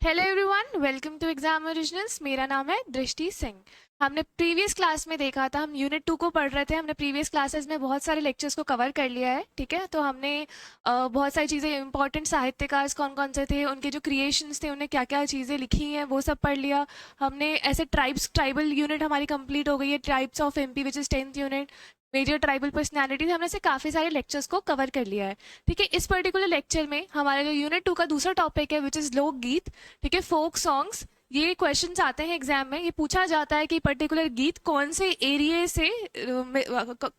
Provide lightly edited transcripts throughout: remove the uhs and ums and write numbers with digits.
Hello everyone, welcome to Exam Originals. मेरा नाम है दृष्टि सिंह। हमने प्रीवियस क्लास में देखा था, हम यूनिट 2 को पढ़ रहे थे। हमने प्रीवियस क्लासेस में बहुत सारे लेक्चर्स को कवर कर लिया है, ठीक है। तो हमने बहुत सारी चीज़ें, इंपॉर्टेंट साहित्यकार कौन कौन से थे, उनके जो क्रिएशंस थे, उन्हें क्या क्या चीज़ें लिखी हैं, वो सब पढ़ लिया हमने। ऐसे ट्राइबल यूनिट हमारी कंप्लीट हो गई है, tribes of MP which is 10th unit, major tribal personalities. हमने से काफ़ी सारे लेक्चर्स को कवर कर लिया है, ठीक है। इस पर्टिकुलर लेक्चर में हमारा जो यूनिट 2 का दूसरा टॉपिक है विच इज़ लोकगीत, ठीक है, फोक सॉन्ग्स। ये क्वेश्चंस आते हैं एग्जाम में, ये पूछा जाता है कि पर्टिकुलर गीत कौन से एरिया से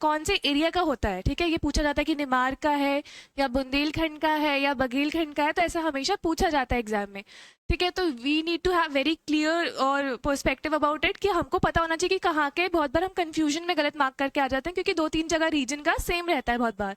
कौन से एरिया का होता है, ठीक है। ये पूछा जाता है कि निमार का है या बुंदेलखंड का है या बघेलखंड का है, तो ऐसा हमेशा पूछा जाता है एग्जाम में, ठीक है। तो we need to have very clear और पर्सपेक्टिव अबाउट इट, कि हमको पता होना चाहिए कि कहाँ के। बहुत बार हम कंफ्यूजन में गलत मार्क करके आ जाते हैं, क्योंकि 2-3 जगह रीजन का सेम रहता है बहुत बार।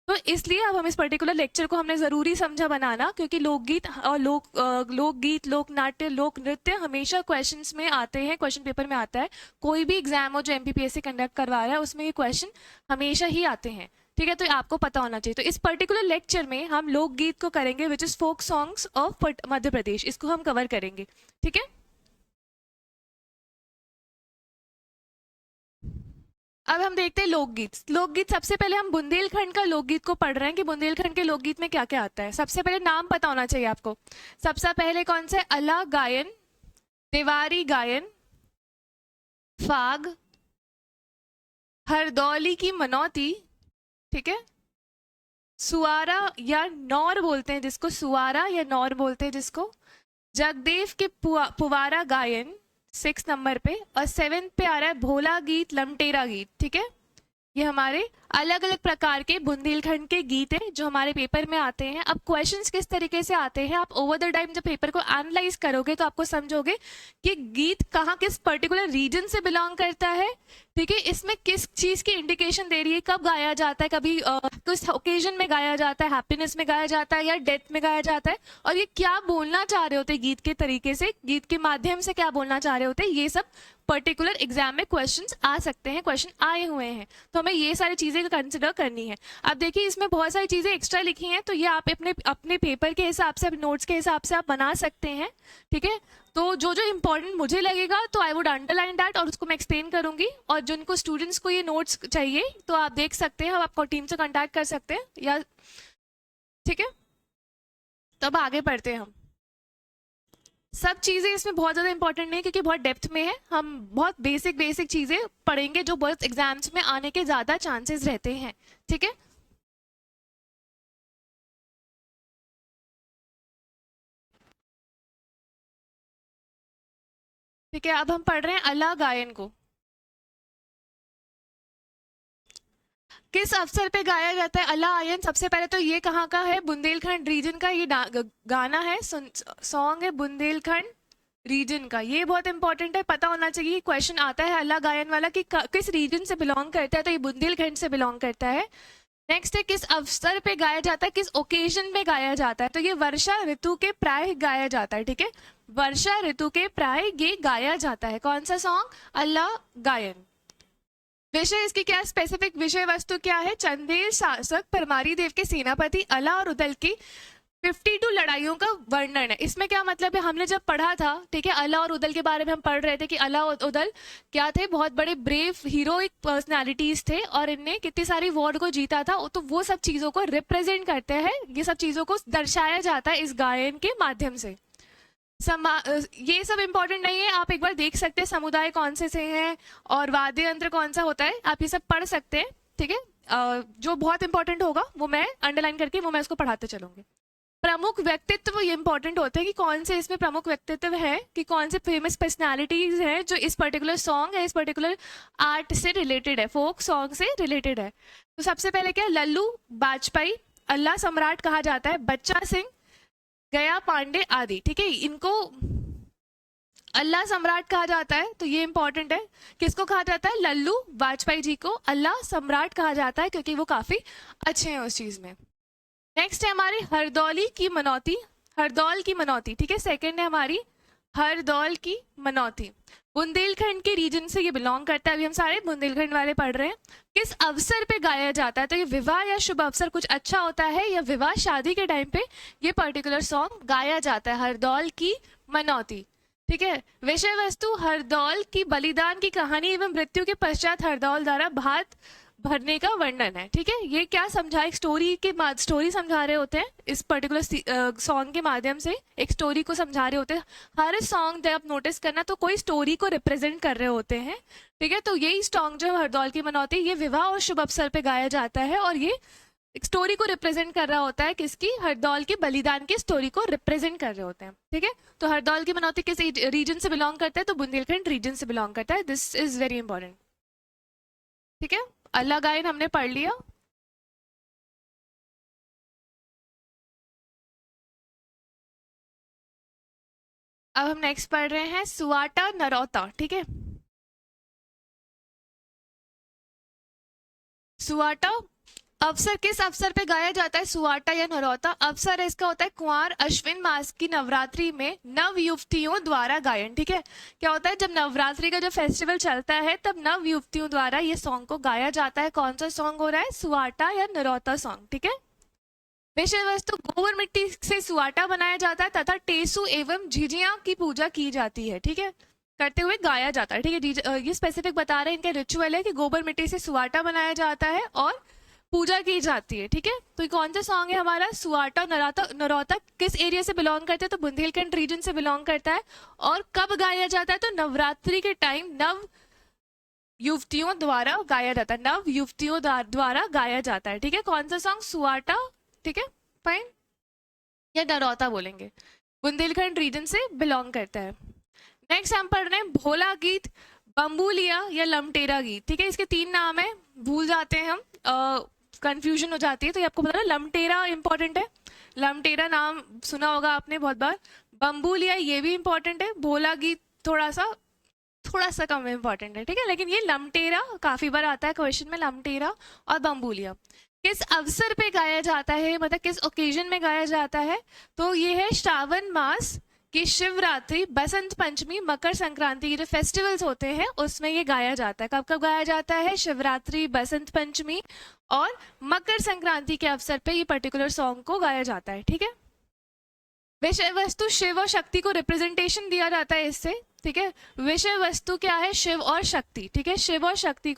तो इसलिए अब हम इस पर्टिकुलर लेक्चर को हमने ज़रूरी समझा बनाना, क्योंकि लोकगीत और लोकगीत, लोक नाट्य, लोक नृत्य हमेशा क्वेश्चंस में आते हैं, क्वेश्चन पेपर में आता है। कोई भी एग्जाम हो जो एमपीपीएससी कंडक्ट करवा रहा है, उसमें ये क्वेश्चन हमेशा ही आते हैं, ठीक है। तो आपको पता होना चाहिए। तो इस पर्टिकुलर लेक्चर में हम लोकगीत को करेंगे which is folk songs of Madhya Pradesh, इसको हम कवर करेंगे, ठीक है। अब हम देखते हैं लोकगीत। लोकगीत सबसे पहले हम बुंदेलखंड का लोकगीत को पढ़ रहे हैं कि बुंदेलखंड के लोकगीत में क्या क्या आता है। सबसे पहले नाम पता होना चाहिए आपको। सबसे पहले कौन से? अला गायन, तिवारी गायन, फाग, हरदौली की मनौती, ठीक है, सुआरा या नौर बोलते हैं जिसको, सुआरा या नौर बोलते हैं जिसको, जगदेव के पुवारा गायन 6 नंबर पे, और 7th पे आ रहा है भोला गीत, लमटेरा गीत, ठीक है। ये हमारे अलग अलग प्रकार के बुंदेलखंड के गीत हैं जो हमारे पेपर में आते हैं। अब क्वेश्चंस किस तरीके से आते हैं, आप ओवर द टाइम जब पेपर को एनालाइज करोगे तो आपको समझोगे कि गीत कहाँ, किस पर्टिकुलर रीजन से बिलोंग करता है, ठीक है। इसमें किस चीज की इंडिकेशन दे रही है, कब गाया जाता है, कभी किस ओकेजन में गाया जाता है, हैप्पीनेस में गाया जाता है या डेथ में गाया जाता है, और ये क्या बोलना चाह रहे होते हैं गीत के तरीके से, गीत के माध्यम से क्या बोलना चाह रहे होते हैं। ये सब पर्टिकुलर एग्जाम में क्वेश्चंस आ सकते हैं, क्वेश्चन आए हुए हैं, तो हमें ये सारी चीजें कंसिडर करनी है। अब देखिए, इसमें बहुत सारी चीजें एक्स्ट्रा लिखी हैं, तो ये आप अपने अपने पेपर के हिसाब से, नोट्स के हिसाब से आप बना सकते हैं, ठीक है। तो जो जो इंपॉर्टेंट मुझे लगेगा तो आई वुड अंडरलाइन दैट, और उसको मैं एक्सप्लेन करूंगी। और जिनको स्टूडेंट्स को ये नोट्स चाहिए तो आप देख सकते हैं, हम आपको टीम से कांटेक्ट कर सकते हैं या, ठीक है। तो अब आगे बढ़ते हैं हम। सब चीज़ें इसमें बहुत ज़्यादा इंपॉर्टेंट नहीं है, क्योंकि बहुत डेप्थ में है। हम बहुत बेसिक बेसिक चीज़ें पढ़ेंगे जो बहुत एग्जाम्स में आने के ज़्यादा चांसेस रहते हैं, ठीक है। ठीक है, अब हम पढ़ रहे हैं अला गायन को। किस अवसर पे गाया जाता है अला आयन? सबसे पहले तो ये कहाँ का है? बुंदेलखंड रीजन का ये गाना है, सॉन्ग है बुंदेलखंड रीजन का। ये बहुत इंपॉर्टेंट है, पता होना चाहिए। क्वेश्चन आता है अला गायन वाला कि किस रीजन से बिलोंग करता है, तो ये बुंदेलखंड से बिलोंग करता है। नेक्स्ट है किस अवसर पे गाया जाता है, किस ओकेजन में गाया जाता है, तो ये वर्षा ऋतु के प्राय गाया जाता है, ठीक है। वर्षा ऋतु के प्राय ये गाया जाता है। कौन सा सॉन्ग? अल्लाह गायन। विषय इसकी क्या, स्पेसिफिक विषय वस्तु क्या है? चंदेल शासक परमारी देव के सेनापति अला और उदल की 52 लड़ाइयों का वर्णन है। इसमें क्या मतलब है, हमने जब पढ़ा था, ठीक है, अला और उदल के बारे में हम पढ़ रहे थे कि अला और उदल क्या थे? बहुत बड़े ब्रेव हीरोइक पर्सनालिटीज थे, और इनने कितनी सारी वॉर को जीता था। तो वो सब चीजों को रिप्रेजेंट करते हैं, ये सब चीजों को दर्शाया जाता है इस गायन के माध्यम से। ये सब इंपॉर्टेंट नहीं है, आप एक बार देख सकते हैं समुदाय कौन से हैं और वाद्य यंत्र कौन सा होता है, आप ये सब पढ़ सकते हैं, ठीक है। जो बहुत इंपॉर्टेंट होगा वो मैं अंडरलाइन करके वो मैं उसको पढ़ाते चलूंगी। प्रमुख व्यक्तित्व ये इंपॉर्टेंट होते हैं कि कौन से इसमें प्रमुख व्यक्तित्व है, कि कौन से फेमस पर्सनालिटीज हैं जो इस पर्टिकुलर सॉन्ग है, इस पर्टिकुलर आर्ट से रिलेटेड है, फोक सॉन्ग से रिलेटेड है। तो सबसे पहले क्या, लल्लू बाजपेयी, अल्लाह सम्राट कहा जाता है, बच्चा सिंह, गया पांडे आदि, ठीक है। इनको अल्लाह सम्राट कहा जाता है, तो ये इंपॉर्टेंट है। किसको कहा जाता है? लल्लू वाजपेयी जी को अल्लाह सम्राट कहा जाता है, क्योंकि वो काफी अच्छे हैं उस चीज में। नेक्स्ट है हमारी हरदौली की मनौती, हरदौल की मनौती, ठीक है। सेकंड है हमारी हरदौल की मनौती। बुंदेलखंड के रीजन से ये बिलोंग करता है। अभी हम सारे बुंदेलखंड वाले पढ़ रहे हैं। किस अवसर पे गाया जाता है? तो ये विवाह या शुभ अवसर कुछ अच्छा होता है या विवाह शादी के टाइम पे ये पर्टिकुलर सॉन्ग गाया जाता है, हरदौल की मनौती। ठीक है। विषय वस्तु हरदौल की बलिदान की कहानी एवं मृत्यु के पश्चात हरदौल द्वारा भात भरने का वर्णन है। ठीक है। ये क्या समझा, एक स्टोरी समझा रहे होते हैं इस पर्टिकुलर सॉन्ग के माध्यम से, एक स्टोरी को समझा रहे होते हैं। हर सॉन्ग जब आप नोटिस करना तो कोई स्टोरी को रिप्रेजेंट कर रहे होते हैं। ठीक है। तो यही सॉन्ग जो हरदौल की मनौती, ये विवाह और शुभ अवसर पे गाया जाता है और ये एक स्टोरी को रिप्रेजेंट कर रहा होता है। किसकी? हरदौल के बलिदान की स्टोरी को रिप्रेजेंट कर रहे होते हैं। ठीक है। तो हरदौल की मनौती किस रीजन से बिलोंग करता है? तो बुंदेलखंड रीजन से बिलोंग करता है। This is very important. ठीक है। अल्लाह गायन हमने पढ़ लिया। अब हम नेक्स्ट पढ़ रहे हैं सुवाटा नरौता। ठीक है। सुवाटा अवसर किस अवसर पे गाया जाता है? सुवाटा या नरौता अवसर इसका होता है कुंवर अश्विन मास की नवरात्रि में नव युवतियों द्वारा गायन। ठीक है। क्या होता है, जब नवरात्रि का जो फेस्टिवल चलता है तब नव युवतियों द्वारा ये सॉन्ग को गाया जाता है। कौन सा सॉन्ग हो रहा है? सुवाटा या नरौता सॉन्ग। ठीक है। विषय वस्तु गोबर मिट्टी से सुवाटा बनाया जाता है तथा टेसु एवं झिझिया की पूजा की जाती है। ठीक है। करते हुए गाया जाता है। ठीक है। ये स्पेसिफिक बता रहे हैं, इनका रिचुअल है कि गोबर मिट्टी से सुवाटा बनाया जाता है और पूजा की जाती है। ठीक है। तो ये कौन सा सॉन्ग है हमारा? सुवाटा नरौता। नरौता किस एरिया से बिलोंग करते हैं? तो बुंदेलखंड रीजन से बिलोंग करता है। और कब गाया जाता है? तो नवरात्रि के टाइम नव युवतियों द्वारा गाया जाता है। नव युवतियों द्वारा गाया जाता है। ठीक है। कौन सा सॉन्ग? सुवाटा। ठीक है। फाइन। या नरौता बोलेंगे। बुंदेलखंड रीजन से बिलोंग करता है। नेक्स्ट हम पढ़ रहे हैं भोला गीत, बम्बूलिया या लमटेरा गीत। ठीक है। इसके 3 नाम है, भूल जाते हैं हम, कंफ्यूजन हो जाती है। तो ये आपको पता है लमटेरा इंपॉर्टेंट है। लमटेरा नाम सुना होगा आपने बहुत बार। बम्बूलिया ये भी इंपॉर्टेंट है। भोला गीत थोड़ा सा कम इंपॉर्टेंट है। ठीक है। लेकिन ये लमटेरा काफी बार आता है क्वेश्चन में, लमटेरा और बम्बूलिया। किस अवसर पे गाया जाता है, मतलब किस ओकेजन में गाया जाता है? तो ये है श्रावण मास की शिवरात्रि, बसंत पंचमी, मकर संक्रांति के जो फेस्टिवल्स होते हैं उसमें ये गाया जाता है। कब कब गाया जाता है? शिवरात्रि, बसंत पंचमी और मकर संक्रांति के अवसर पे ये पर्टिकुलर सॉन्ग को गाया जाता है। ठीक है। विषय वस्तु शिव और शक्ति को रिप्रेजेंटेशन दिया जाता है इससे। ठीक है। विषय वस्तु क्या है? शिव और शक्ति। ठीक है। शिव और शक्ति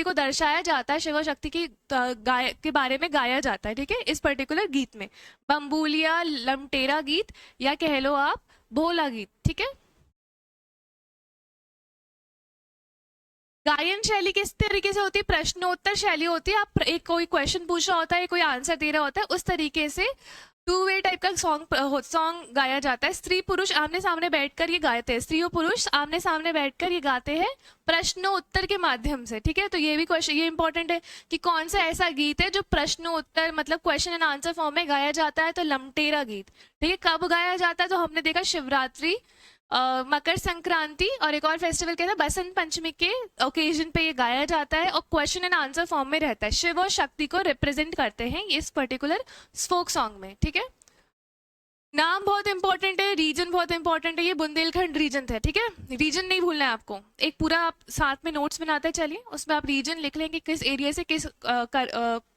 को दर्शाया जाता है, शिव और शक्ति की के बारे में गाया जाता है। ठीक है। इस पर्टिकुलर गीत में बम्बूलिया, लमटेरा गीत या कह लो आप भोला गीत। ठीक है। गायन शैली किस तरीके से होती है? प्रश्नोत्तर शैली होती है। आप एक कोई क्वेश्चन पूछ रहा होता है, कोई आंसर दे रहा होता है, उस तरीके से 2 वे टाइप का सॉन्ग गाया जाता है। स्त्री पुरुष आमने सामने बैठकर ये गाते हैं, स्त्री और पुरुष आमने सामने बैठकर ये गाते हैं प्रश्नोत्तर के माध्यम से। ठीक है। तो ये भी क्वेश्चन, ये इंपॉर्टेंट है कि कौन सा ऐसा गीत है जो प्रश्नोत्तर मतलब क्वेश्चन एंड आंसर फॉर्म में गाया जाता है? तो लमटेरा गीत। ठीक है। कब गाया जाता है? तो हमने देखा शिवरात्रि, मकर संक्रांति और एक और फेस्टिवल क्या था, बसंत पंचमी के ओकेजन पे ये गाया जाता है और क्वेश्चन एंड आंसर फॉर्म में रहता है। शिव और शक्ति को रिप्रेजेंट करते हैं इस पर्टिकुलर फोक सॉन्ग में। ठीक है। नाम बहुत इंपॉर्टेंट है, रीजन बहुत इंपॉर्टेंट है। ये बुंदेलखंड रीजन था। ठीक है। रीजन नहीं भूलना है आपको। एक पूरा आप साथ में नोट्स बनाते चलिए, उसमें आप रीजन लिख लेंगे, किस एरिया से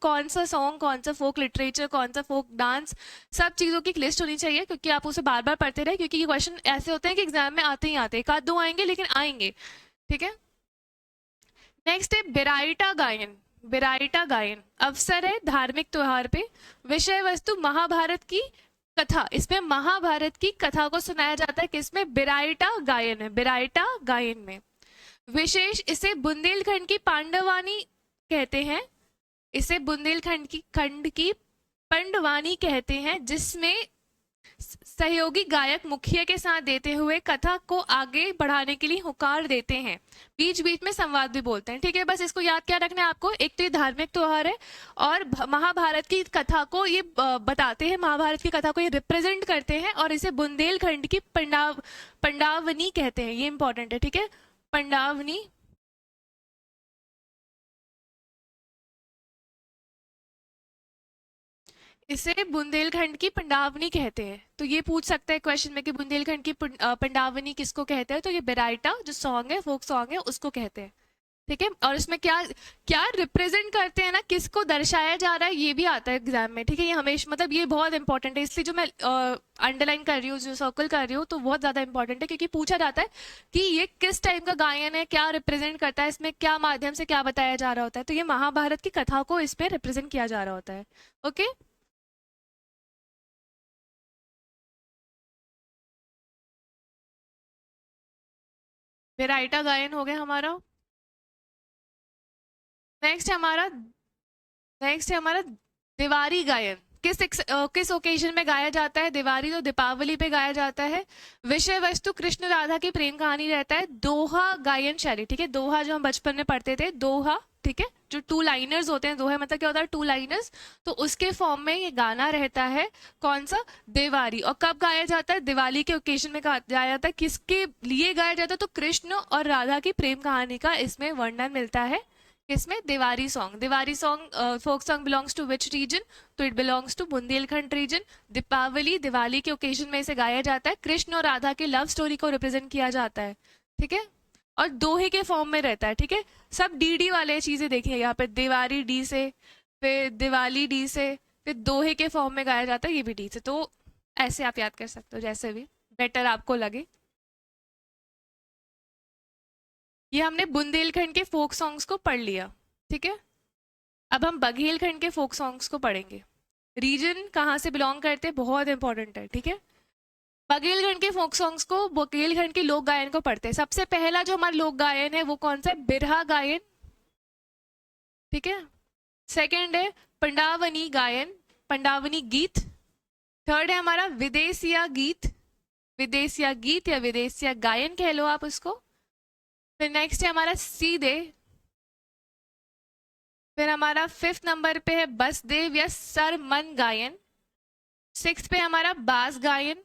कौन सा सॉन्ग, कौन सा फोक लिटरेचर, कौन सा फोक डांस, सब चीज़ों की एक लिस्ट होनी चाहिए, क्योंकि आप उसे बार बार पढ़ते रहे, क्योंकि ये क्वेश्चन ऐसे होते हैं कि एग्जाम में आते ही आते, 1-2 आएंगे लेकिन आएंगे। ठीक है। नेक्स्ट है बिराइटा गायन। बिराइटा गायन अवसर है धार्मिक त्योहार पे। विषय वस्तु महाभारत की कथा, इसमें महाभारत की कथा को सुनाया जाता है। किसमें? बिराइटा गायन है। बिराइटा गायन में विशेष इसे बुंदेलखंड की पांडवानी कहते हैं। इसे बुंदेलखंड की खंड की पंडवानी कहते हैं, जिसमें सहयोगी गायक मुखिया के साथ देते हुए कथा को आगे बढ़ाने के लिए हुकार देते हैं, बीच बीच में संवाद भी बोलते हैं। ठीक है। बस इसको याद क्या रखना है आपको, एक तो ये धार्मिक त्योहार है और महाभारत की कथा को ये बताते हैं, महाभारत की कथा को ये रिप्रेजेंट करते हैं और इसे बुंदेलखंड की पंडावनी कहते हैं। ये इंपॉर्टेंट है। ठीक है। पंडावनी। इसे बुंदेलखंड की पंडावनी कहते हैं। तो ये पूछ सकता है क्वेश्चन में कि बुंदेलखंड की पंडावनी किसको कहते हैं, तो ये बेराइटा जो सॉन्ग है, फोक सॉन्ग है, उसको कहते हैं। ठीक है, और इसमें क्या क्या रिप्रेजेंट करते हैं ना, किसको दर्शाया जा रहा है, ये भी आता है एग्जाम में। ठीक है, ये हमेशा मतलब ये बहुत इंपॉर्टेंट है, इसलिए जो मैं अंडरलाइन कर रही हूँ, जो सर्कल कर रही हूँ, तो बहुत ज्यादा इंपॉर्टेंट है, क्योंकि पूछा जाता है कि ये किस टाइप का गायन है, क्या रिप्रेजेंट करता है, इसमें क्या माध्यम से क्या बताया जा रहा होता है। तो ये महाभारत की कथा को इसमें रिप्रेजेंट किया जा रहा होता है। ओके, बेराइटा गायन हो गया हमारा। नेक्स्ट है हमारा नेक्स्ट है हमारा दिवारी गायन। किस ओकेजन में गाया जाता है? दिवाली तो दीपावली पे गाया जाता है। विषय वस्तु कृष्ण राधा की प्रेम कहानी रहता है। दोहा गायन शैली, ठीक है, दोहा जो हम बचपन में पढ़ते थे, दोहा, ठीक है, जो टू लाइनर्स होते हैं, दोहे मतलब क्या होता है, टू लाइनर्स, तो उसके फॉर्म में ये गाना रहता है। कौन सा? देवारी। और कब गाया जाता है? दिवाली के ओकेजन में गाया जाता है। किसके लिए गाया जाता है? तो कृष्ण और राधा की प्रेम कहानी का इसमें वर्णन मिलता है। किसमें? Diwari song. Diwari song folk song belongs to which region? तो it belongs to Bundelkhand region. Deepavali, Diwali के ओकेजन में इसे गाया जाता है। कृष्ण और राधा के लव स्टोरी को रिप्रेजेंट किया जाता है। ठीक है, और दोहे के फॉर्म में रहता है। ठीक है, सब डी वाले चीजें देखिए यहाँ पे, दिवारी डी से, फिर दिवाली डी से, फिर दोहे के फॉर्म में गाया जाता है, ये भी डी से। तो ऐसे आप याद कर सकते हो, जैसे भी बेटर आपको लगे। ये हमने बुंदेलखंड के फोक सॉन्ग्स को पढ़ लिया। ठीक है, अब हम बघेलखंड के फोक सॉन्ग्स को पढ़ेंगे। रीजन कहाँ से बिलोंग करते हैं, बहुत इंपॉर्टेंट है। ठीक है, बघेलखंड के फोक सॉन्ग्स को, बघेलखंड के लोक गायन को पढ़ते हैं। सबसे पहला जो हमारा लोक गायन है वो कौन सा है? बिरहा गायन। ठीक है, सेकंड है पंडावनी गायन, पंडावनी गीत। थर्ड है हमारा विदेशिया गीत, विदेशिया गीत या विदेशिया गायन कह लो आप उसको। फिर नेक्स्ट है हमारा सीधे। फिर हमारा फिफ्थ नंबर पे है बसदेव या सरमन गायन। सिक्स पे हमारा बास गायन।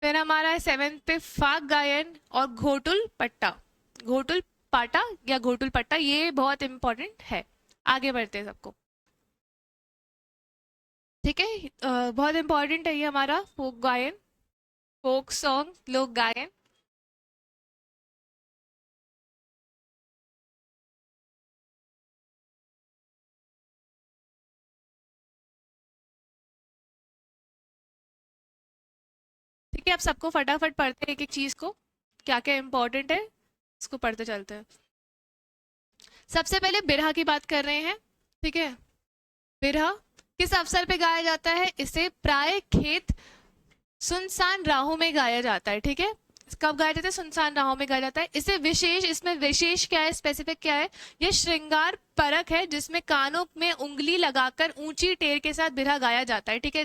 फिर हमारा है सेवेंथ पे फाग गायन और घोटुल पट्टा। घोटुल पाटा या घोटुल पट्टा, ये बहुत इंपॉर्टेंट है। आगे बढ़ते हैं सबको। ठीक है, बहुत इंपॉर्टेंट है ये हमारा फोक गायन, फोक सॉन्ग, लोक गायन। ठीक है, आप सबको फटाफट पढ़ते हैं एक एक चीज को, क्या क्या इंपॉर्टेंट है इसको पढ़ते चलते हैं। सबसे पहले बिरहा की बात कर रहे हैं। ठीक है, बिरहा किस अवसर पे गाया जाता है? इसे प्राय खेत सुनसान राहों में गाया जाता है। ठीक है, कब गाया जाता है? सुनसान राहों में गाया जाता है। इसे विशेष, इसमें विशेष क्या है, स्पेसिफिक क्या है? ये श्रृंगार परक है, जिसमें कानों में उंगली लगाकर ऊंची टेर के साथ बिरहा गाया जाता है। ठीक है,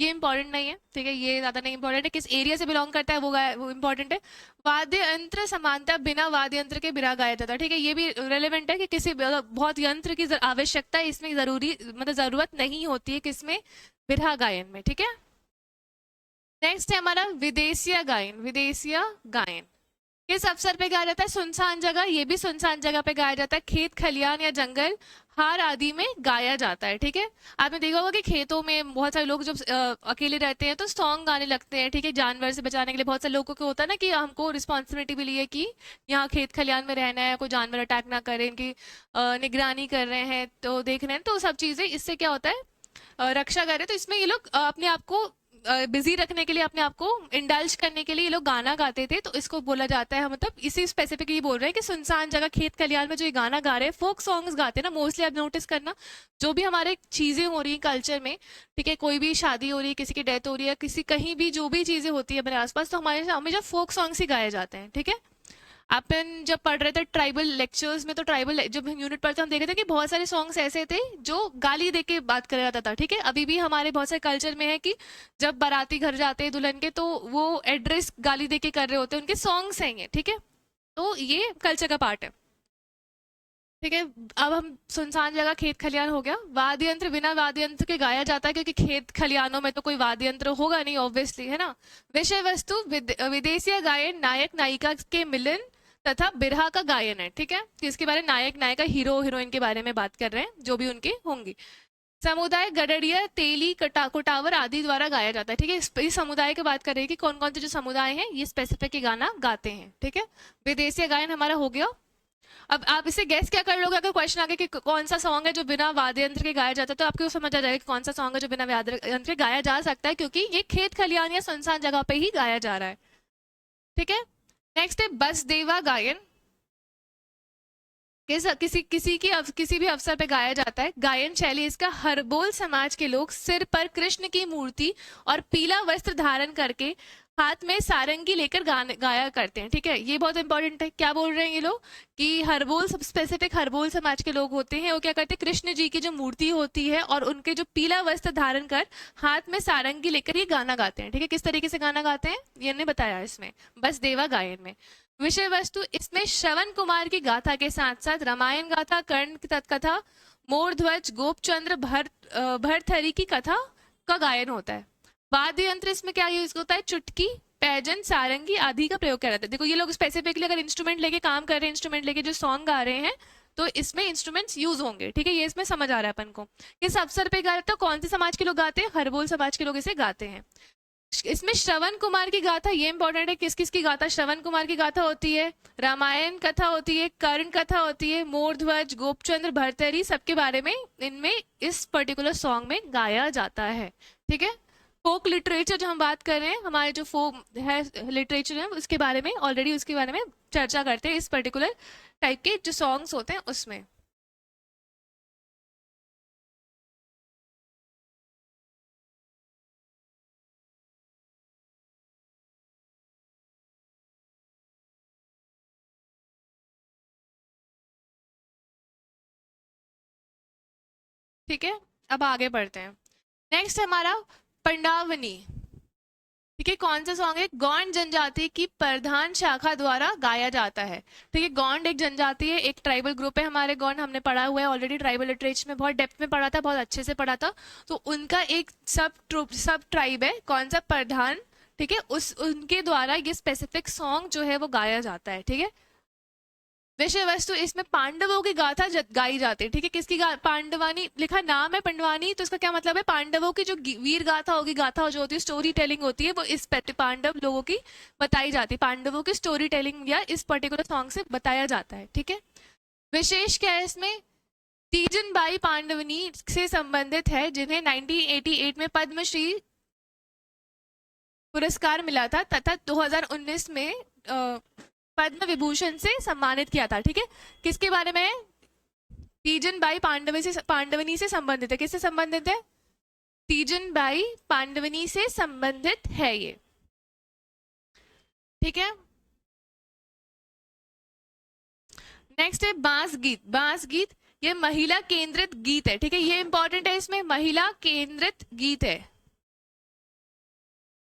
ये इंपॉर्टेंट नहीं है। ठीक है, ये ज्यादा नहीं इंपॉर्टेंट है, किस एरिया से बिलोंग करता है वो इंपॉर्टेंट है। वाद्य यंत्र समानता, बिना वाद्य यंत्र के बिरहा गाया जाता है। ठीक है, ये भी रेलिवेंट है कि किसी बहुत यंत्र की आवश्यकता इसमें जरूरी, मतलब जरूरत नहीं होती है किसमें? बिरहा गायन में। ठीक है, नेक्स्ट है हमारा विदेशिया गायन। विदेशिया गायन किस अवसर पे गाया जाता है? सुनसान जगह, ये भी सुनसान जगह पे गाया जाता है। खेत खलियान या जंगल हार आदि में गाया जाता है। ठीक है, आपने देखा होगा कि खेतों में बहुत सारे लोग जब अकेले रहते हैं तो सॉन्ग गाने लगते हैं। ठीक है, जानवर से बचाने के लिए बहुत सारे लोगों को होता है ना कि हमको रिस्पॉन्सिबिलिटी मिली है कि यहाँ खेत खलियान में रहना है, कोई जानवर अटैक ना करे, इनकी निगरानी कर रहे हैं, तो देख रहे हैं, तो सब चीजें, इससे क्या होता है, रक्षा कर रहे हैं। तो इसमें ये लोग अपने आप को बिजी रखने के लिए, अपने आप को इंडल्ज करने के लिए ये लोग गाना गाते थे, तो इसको बोला जाता है, मतलब इसी स्पेसिफिकली बोल रहे हैं कि सुनसान जगह खेत खलियान में जो ये गाना गा रहे हैं, फोक सॉन्ग्स गाते हैं ना, मोस्टली आप नोटिस करना, जो भी हमारे चीजें हो रही है कल्चर में, ठीक है, कोई भी शादी हो रही है, किसी की डेथ हो रही है, किसी कहीं भी जो भी चीजें होती है अपने आसपास, तो हमारे हमेशा फोक सॉन्ग्स ही गाए जाते हैं। ठीक है, अपन जब पढ़ रहे थे ट्राइबल लेक्चर्स में, तो ट्राइबल जब हम यूनिट पढ़ते हम देख रहे थे कि बहुत सारे सॉन्ग्स ऐसे थे जो गाली दे के बात करा जाता था। ठीक है, अभी भी हमारे बहुत सारे कल्चर में है कि जब बाराती घर जाते हैं दुल्हन के, तो वो एड्रेस गाली दे के कर रहे होते हैं, उनके सॉन्ग्स हैं ये। ठीक है, तो ये कल्चर का पार्ट है। ठीक है, अब हम सुनसान जगह खेत खलियान हो गया। वाद्य यंत्र, बिना वाद्य यंत्र के गाया जाता है, क्योंकि खेत खलियानों में तो कोई वाद्य यंत्र होगा नहीं, ऑब्वियसली, है ना। विषय वस्तु विदेशीय गायन, नायक नायिका के मिलन तथा बिरहा का गायन है। ठीक है, तो इसके बारे में नायक नायिका, हीरो हीरोइन के बारे में बात कर रहे हैं, जो भी उनके होंगे। समुदाय गडरिया, तेली, कुटावर आदि द्वारा गाया जाता है। ठीक है, इस समुदाय की बात कर रही है कि कौन कौन से जो समुदाय हैं ये स्पेसिफिक ये गाना गाते हैं। ठीक है, विदेशी गायन हमारा हो गया। अब आप इसे गैस क्या कर लोगे अगर क्वेश्चन आ गया कि कौन सा सॉन्ग है जो बिना वाद्य यंत्र के गाया जाता है, तो आपको समझ आ जाएगा कि कौन सा सॉन्ग है जो बिना वाद्य यंत्र के गाया जा सकता है, क्योंकि ये खेत खलिहान या सुनसान जगह पे ही गाया जा रहा है। ठीक है, नेक्स्ट है बसदेवा गायन। किसी भी अवसर पे गाया जाता है। गायन शैली इसका हरबोल समाज के लोग सिर पर कृष्ण की मूर्ति और पीला वस्त्र धारण करके हाथ में सारंगी लेकर गाया करते हैं। ठीक है, ये बहुत इंपॉर्टेंट है। क्या बोल रहे हैं ये लोग कि हरबोल, सब स्पेसिफिक हरबोल समाज के लोग होते हैं, वो क्या करते हैं, कृष्ण जी की जो मूर्ति होती है और उनके जो पीला वस्त्र धारण कर हाथ में सारंगी लेकर ये गाना गाते हैं। ठीक है, किस तरीके से गाना गाते हैं ये ने बताया इसमें बस देवा गायन में। विषय वस्तु इसमें श्रवण कुमार की गाथा के साथ साथ रामायण गाथा, कर्ण तत्कथा, मोरध्वज, गोपचंद्र, भरथरी की कथा का गायन होता है। वाद्य यंत्र इसमें क्या यूज होता है, चुटकी, पैजन, सारंगी आदि का प्रयोग किया जाता है। देखो ये लोग स्पेसिफिकली अगर इंस्ट्रूमेंट लेके काम कर रहे हैं, इंस्ट्रूमेंट लेके जो सॉन्ग गा रहे हैं, तो इसमें इंस्ट्रूमेंट्स यूज होंगे। ठीक है, ये इसमें समझ आ रहा है अपन को। किस अवसर पे गाते हैं, कौन से समाज के लोग गाते हैं, हरबोल समाज के लोग इसे गाते हैं। इसमें श्रवण कुमार की गाथा, ये इंपॉर्टेंट है, किस किस की गाथा, श्रवण कुमार की गाथा होती है, रामायण कथा होती है, कर्ण कथा होती है, मोरध्वज, गोपचंद्र, भरतरी, सबके बारे में इनमें इस पर्टिकुलर सॉन्ग में गाया जाता है। ठीक है, फोक लिटरेचर जो हम बात कर रहे हैं, हमारे जो फोक है लिटरेचर है उसके बारे में ऑलरेडी उसके बारे में चर्चा करते हैं, इस पर्टिकुलर टाइप के जो सॉन्ग्स होते हैं उसमें। ठीक है, अब आगे बढ़ते हैं। नेक्स्ट हमारा पंडावनी। ठीक है, कौन सा सॉन्ग है, गौंड जनजाति की प्रधान शाखा द्वारा गाया जाता है। ठीक है, गौंड एक जनजाति है, एक ट्राइबल ग्रुप है हमारे गौंड, हमने पढ़ा हुआ है ऑलरेडी ट्राइबल लिटरेचर में, बहुत डेप्थ में पढ़ा था, बहुत अच्छे से पढ़ा था। तो उनका एक सब ट्राइब है, कौन सा, प्रधान। ठीक है, उनके द्वारा ये स्पेसिफिक सॉन्ग जो है वो गाया जाता है। ठीक है, विषय वस्तु इसमें पांडवों की गाथा गाई जाती है। ठीक है, किसकी पांडवानी लिखा नाम है पंडवानी, तो इसका क्या मतलब है, पांडवों की जो वीर गाथा होगी, गाथा जो होती है, स्टोरी टेलिंग होती है, वो इस पांडव लोगों की बताई जाती है, पांडवों की स्टोरी टेलिंग या इस पर्टिकुलर सॉन्ग से बताया जाता है। ठीक है, विशेष क्या है इसमें, तीजन बाई पांडवनी से संबंधित है, जिन्हें 1988 में पद्मश्री पुरस्कार मिला था तथा 2019 में पद्म विभूषण से सम्मानित किया था। ठीक है, किसके बारे में, तीजन बाई पांडवनी से संबंधित है। किससे संबंधित है, तीजन बाई पांडवनी से संबंधित है ये। ठीक है, नेक्स्ट है बांस गीत। बांस गीत ये महिला केंद्रित गीत है। ठीक है, ये इंपॉर्टेंट है, इसमें महिला केंद्रित गीत है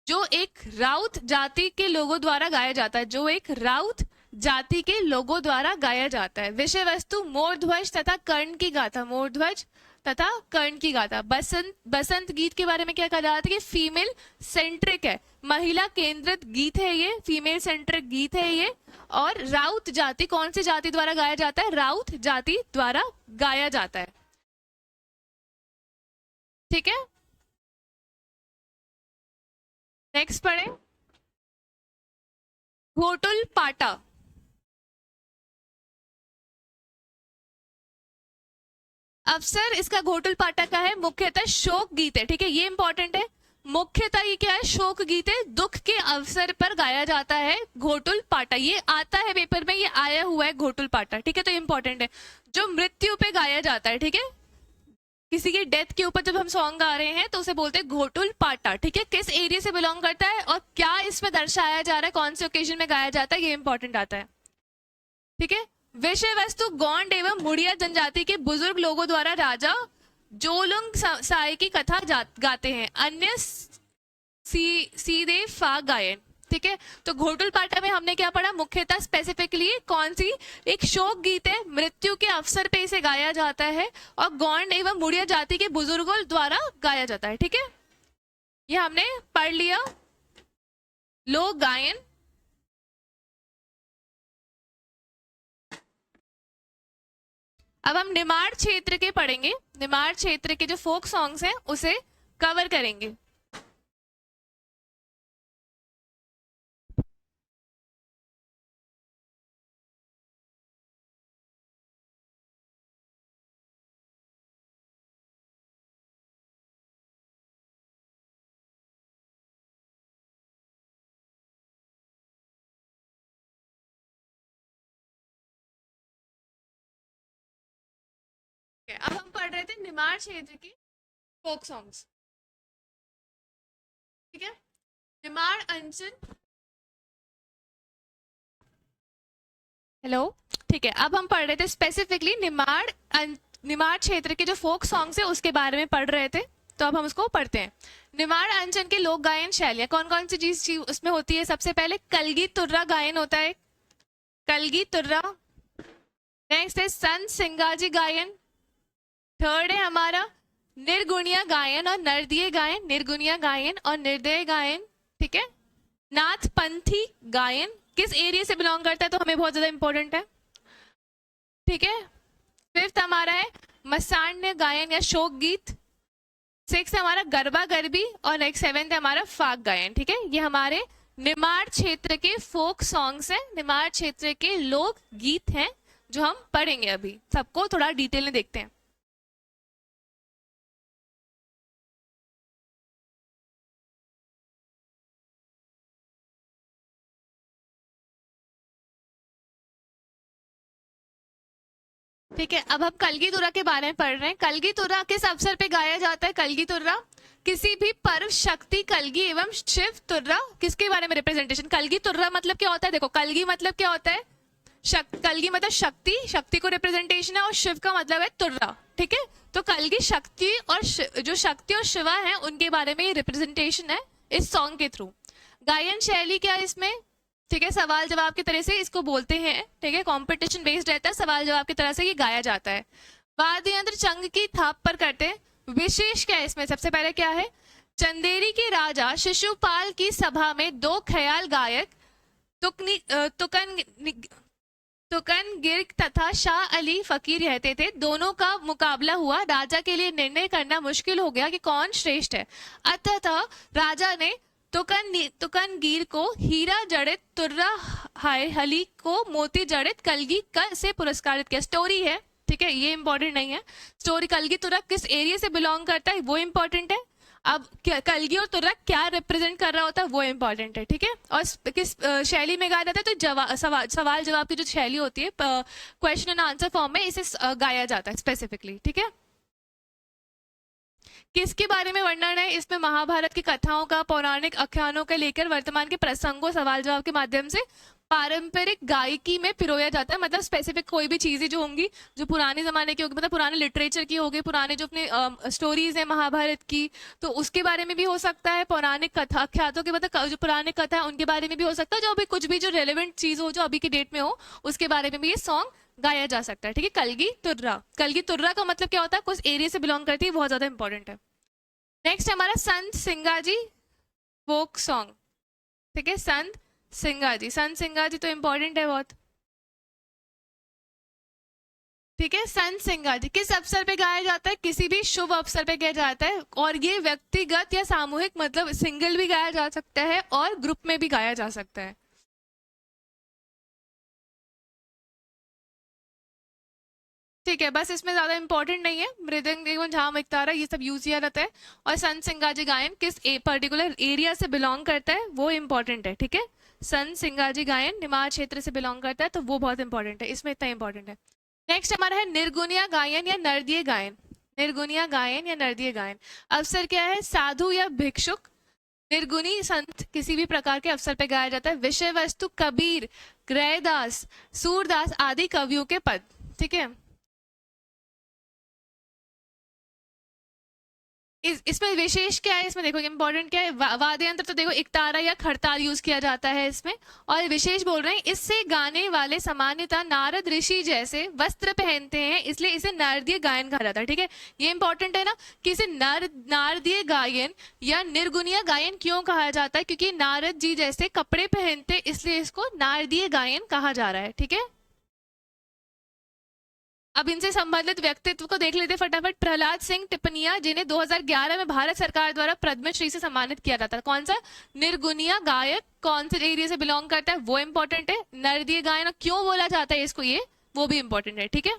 जो एक राउत जाति के लोगों द्वारा गाया जाता है, जो एक राउत जाति के लोगों द्वारा गाया जाता है। विषय वस्तु मोरध्वज तथा कर्ण की गाथा, मोरध्वज तथा कर्ण की गाथा। बसंत गीत के बारे में क्या कहा जाता है कि फीमेल सेंट्रिक है, महिला केंद्रित गीत है ये, फीमेल सेंट्रिक गीत है ये। और राउत जाति, कौन सी जाति द्वारा गाया जाता है, राउत जाति द्वारा गाया जाता है। ठीक है, नेक्स्ट पढ़े, घोटुल पाटा। अवसर इसका घोटुल पाटा का है, मुख्यतः शोक गीत है। ठीक है, ये इंपॉर्टेंट है, मुख्यतः ये क्या है, शोक गीत है, दुख के अवसर पर गाया जाता है घोटुल पाटा। ये आता है पेपर में, ये आया हुआ है घोटुल पाटा। ठीक है, तो इंपॉर्टेंट है, जो मृत्यु पे गाया जाता है। ठीक है, किसी की डेथ के ऊपर जब हम सॉन्ग गा रहे हैं तो उसे बोलते हैं घोटुल पाटा। ठीक है, किस एरिया से बिलोंग करता है और क्या इसमें दर्शाया जा रहा है, कौन से ओकेजन में गाया जाता है, ये इंपॉर्टेंट आता है। ठीक है, विषय वस्तु गौंड एवं मुड़िया जनजाति के बुजुर्ग लोगों द्वारा राजा जोलुंग साय की कथा गाते हैं, अन्य सीधे फा गायन। ठीक है, तो घोटुल पाटा में हमने क्या पढ़ा, मुख्यतः स्पेसिफिकली कौन सी, एक शोक गीत है, मृत्यु के अवसर पे इसे गाया जाता है और गौंड एवं मुड़िया जाति के बुजुर्गों द्वारा गाया जाता है। ठीक है, ये हमने पढ़ लिया। लोक गायन, अब हम निमाड़ क्षेत्र के पढ़ेंगे, निमाड़ क्षेत्र के जो फोक सॉन्ग्स हैं उसे कवर करेंगे। अब हम पढ़ रहे थे निमाड़ क्षेत्र की फोक सॉन्ग्स, ठीक है। निमाड़ अंचल, हेलो, ठीक है। अब हम पढ़ रहे थे स्पेसिफिकली निमाड़ क्षेत्र के जो फोक सॉन्ग्स है उसके बारे में पढ़ रहे थे, तो अब हम उसको पढ़ते हैं। निमाड़ अंचल के लोक गायन शैलियां कौन कौन सी चीज उसमें होती है? सबसे पहले कलगी तुर्रा गायन होता है, कलगी तुर्रा। नेक्स्ट है संत सिंगाजी गायन। थर्ड है हमारा निर्गुणिया गायन और नर्दीय गायन, निर्गुणिया गायन और निर्दय गायन, ठीक है। नाथ पंथी गायन किस एरिया से बिलोंग करता है तो हमें बहुत ज्यादा इंपॉर्टेंट है, ठीक है। फिफ्थ हमारा है मसान्य गायन या शोक गीत। सिक्स हमारा गरबा गरबी और नेक्स्ट सेवेंथ है हमारा फाग गायन, ठीक है। ये हमारे निमाड़ क्षेत्र के फोक सॉन्ग्स हैं, निमाड़ क्षेत्र के लोक गीत हैं जो हम पढ़ेंगे अभी। सबको थोड़ा डिटेल में देखते हैं। ठीक है, अब हम कलगी तुर्रा के बारे में पढ़ रहे हैं। कलगी तुर्रा किस अवसर पे गाया जाता है? कलगी तुर्रा किसी भी पर्व, शक्ति कलगी एवं शिव तुर्रा किसके बारे में रिप्रेजेंटेशन? कलगी तुर्रा मतलब क्या होता है? देखो, कलगी मतलब क्या होता है? कलगी मतलब शक्ति, शक्ति को रिप्रेजेंटेशन है, और शिव का मतलब है तुर्रा, ठीक है। तो कलगी शक्ति और जो शक्ति और शिवा है उनके बारे में रिप्रेजेंटेशन है इस सॉन्ग के थ्रू। गायन शैली क्या है इसमें? ठीक है, सवाल जवाब की तरह से इसको बोलते हैं, ठीक है। कंपटीशन बेस्ड रहता है, सवाल जवाब की तरह से ये गाया जाता है। वाद्य यंत्र चंग की थाप पर करते हैं। विशेष क्या है इसमें? सबसे पहले क्या है? चंदेरी के राजा शिशुपाल की सभा में दो ख्याल गायक तुकन गिर्ग तथा शाह अली फकीर रहते थे। दोनों का मुकाबला हुआ, राजा के लिए निर्णय करना मुश्किल हो गया कि कौन श्रेष्ठ है। अतः राजा ने तुकनगीर को हीरा जड़ित, तुर्रा हली को मोती जड़ित कलगी से पुरस्कारित किया। स्टोरी है, ठीक है, ये इंपॉर्टेंट नहीं है। स्टोरी कलगी तुर्रा किस एरिया से बिलोंग करता है वो इंपॉर्टेंट है। अब कलगी और तुर्रा क्या रिप्रेजेंट कर रहा होता है वो इंपॉर्टेंट है, ठीक है। और किस शैली में गाया जाता है? तो सवाल जवाब की जो शैली होती है क्वेश्चन एंड आंसर फॉर्म में इसे गाया जाता है स्पेसिफिकली, ठीक है। किसके बारे में वर्णन है इसमें? महाभारत की कथाओं का, पौराणिक आख्यानों के लेकर वर्तमान के प्रसंगों सवाल जवाब के माध्यम से पारंपरिक गायकी में पिरोया जाता है। मतलब स्पेसिफिक कोई भी चीजें जो होंगी जो पुराने जमाने की होगी, मतलब पुराने लिटरेचर की होगी, पुराने जो अपने स्टोरीज है महाभारत की, तो उसके बारे में भी हो सकता है। पौराणिक कथा ख्यातों के, मतलब जो पुराने कथा है उनके बारे में भी हो सकता है। जो अभी कुछ भी जो रेलिवेंट चीज हो जो अभी की डेट में हो उसके बारे में भी ये सॉन्ग गाया जा सकता है, ठीक है। कलगी तुर्रा, कलगी तुर्रा का मतलब क्या होता है? कुछ एरिया से बिलोंग करती है, बहुत ज्यादा इंपॉर्टेंट है। नेक्स्ट हमारा संत सिंगाजी फोक सॉन्ग, ठीक है। संत सिंगाजी, संत सिंगाजी तो इंपॉर्टेंट है बहुत, ठीक है। संत सिंगाजी किस अवसर पे गाया जाता है? किसी भी शुभ अवसर पे गाया जाता है, और ये व्यक्तिगत या सामूहिक, मतलब सिंगल भी गाया जा सकता है और ग्रुप में भी गाया जा सकता है। ठीक है, बस इसमें ज्यादा इंपॉर्टेंट नहीं है। मृदंग एवं झाम एकतारा ये सब यूज किया जाता है। और संत सिंगाजी गायन किस पर्टिकुलर एरिया से बिलोंग करता है वो इंपॉर्टेंट है, ठीक है। संत सिंगाजी गायन निमाड़ क्षेत्र से बिलोंग करता है, तो वो बहुत इंपॉर्टेंट है, इसमें इतना इंपॉर्टेंट है। नेक्स्ट हमारा है निर्गुणिया गायन या नर्दीय गायन। निर्गुणिया गायन या नर्दीय गायन अवसर क्या है? साधु या भिक्षुक, निर्गुणी संत किसी भी प्रकार के अवसर पर गाया जाता है। विषय वस्तु कबीर, ग्रहदास, सूरदास आदि कवियों के पद, ठीक है। इसमें विशेष क्या है? इसमें देखो इंपॉर्टेंट क्या है? वाद्य यंत्र तो देखो इकतारा या खड़ताल यूज किया जाता है इसमें। और विशेष बोल रहे हैं इससे गाने वाले सामान्यतः नारद ऋषि जैसे वस्त्र पहनते हैं, इसलिए इसे नारदीय गायन कहा जाता है, ठीक है। ये इंपॉर्टेंट है ना कि इसे नारदीय गायन या निर्गुणिया गायन क्यों कहा जाता है? क्योंकि नारद जी जैसे कपड़े पहनते, इसलिए इसको नारदीय गायन कहा जा रहा है, ठीक है। अब इनसे संबंधित व्यक्तित्व को देख लेते फटाफट। प्रहलाद सिंह टिपनिया, जिन्हें 2011 में भारत सरकार द्वारा पद्मश्री से सम्मानित किया जाता है। कौन सा? निर्गुणिया गायक, कौन से एरिया से बिलोंग करता है वो इंपॉर्टेंट है। नर्दीय गायन क्यों बोला जाता है इसको, ये वो भी इंपॉर्टेंट है। ठीक है,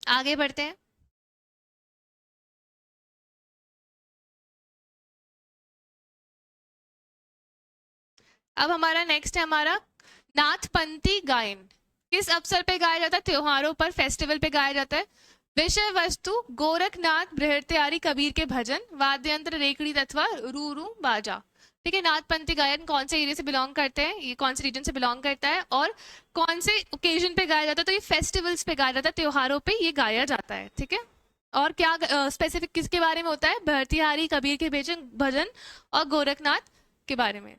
आगे बढ़ते हैं। अब हमारा नेक्स्ट है हमारा नाथपंथी गायन। किस अवसर पे गाया जाता है? त्योहारों पर, फेस्टिवल पे गाया जाता है। विषय वस्तु गोरखनाथ बृहत्यारी कबीर के भजन, वाद्य यंत्र रेकड़ी अथवा रूरू बाजा। ठीक है, नाथपंथी गायन कौन से एरिया से बिलोंग करते हैं, ये कौन से रीजन से बिलोंग करता है और कौन से ओकेजन पे गाया जाता है? तो ये फेस्टिवल्स पे गाया जाता है, त्योहारों पे ये गाया जाता है। ठीक है, और क्या स्पेसिफिक किसके बारे में होता है? भरतिहारी कबीर के भजन भजन और गोरखनाथ के बारे में।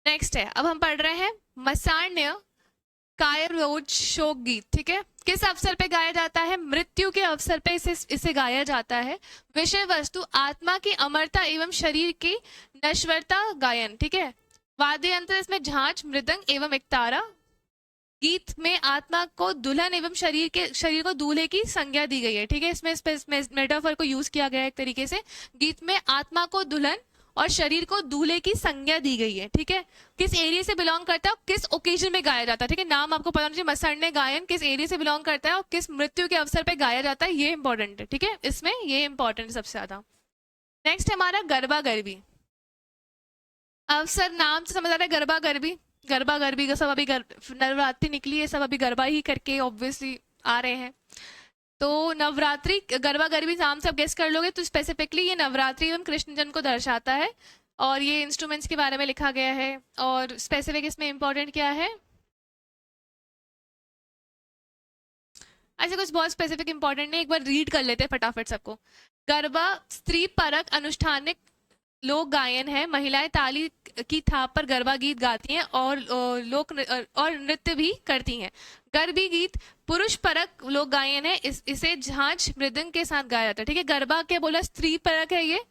नेक्स्ट है, अब हम पढ़ रहे हैं मसाण्य कायरोज शोक गीत। ठीक है, किस अवसर पे गाया जाता है? मृत्यु के अवसर पे इसे गाया जाता है। विषय वस्तु आत्मा की अमरता एवं शरीर की नश्वरता गायन। ठीक है, वाद्य यंत्र इसमें झांझ, मृदंग एवं एकतारा। गीत में आत्मा को दुल्हन एवं शरीर को दूल्हे की संज्ञा दी गई है। ठीक है, इसमें मेटाफर को यूज किया गया है एक तरीके से। गीत में आत्मा को दुल्हन और शरीर को दूल्हे की संज्ञा दी गई है। ठीक है, किस एरिया से बिलोंग करता है, किस ओकेजन में गाया जाता है? ठीक है, नाम आपको पता होना चाहिए। मसरने गायन किस एरिया से बिलोंग करता है और किस मृत्यु के अवसर पर गाया जाता है, ये इंपॉर्टेंट है। ठीक है, इसमें ये इंपॉर्टेंट है सबसे ज्यादा। नेक्स्ट है हमारा गरबा गरबी। अवसर नाम से समझ आ रहा है, गरबा गरबी। गरबा गरबी का सब अभी नवरात्रि निकली है, सब अभी गरबा ही करके ऑब्वियसली आ रहे हैं। तो नवरात्रि गरबा गरबी नाम से आप गेस कर लोगे तो स्पेसिफिकली ये नवरात्रि एवं कृष्ण जन्म को दर्शाता है। और ये इंस्ट्रूमेंट्स के बारे में लिखा गया है। और स्पेसिफिक इसमें इंपॉर्टेंट क्या है? ऐसे कुछ बहुत स्पेसिफिक इंपॉर्टेंट नहीं, एक बार रीड कर लेते हैं फटाफट सबको। गरबा स्त्री परक अनुष्ठानिक लोक गायन है। महिलाएं ताली की थाप पर गरबा गीत गाती हैं और और नृत्य भी करती हैं। गरबी गीत पुरुष परक लोक गायन है। इसे झांझ मृदंग के साथ गाया जाता है। ठीक है, गरबा क्या बोला? स्त्री परक है ये,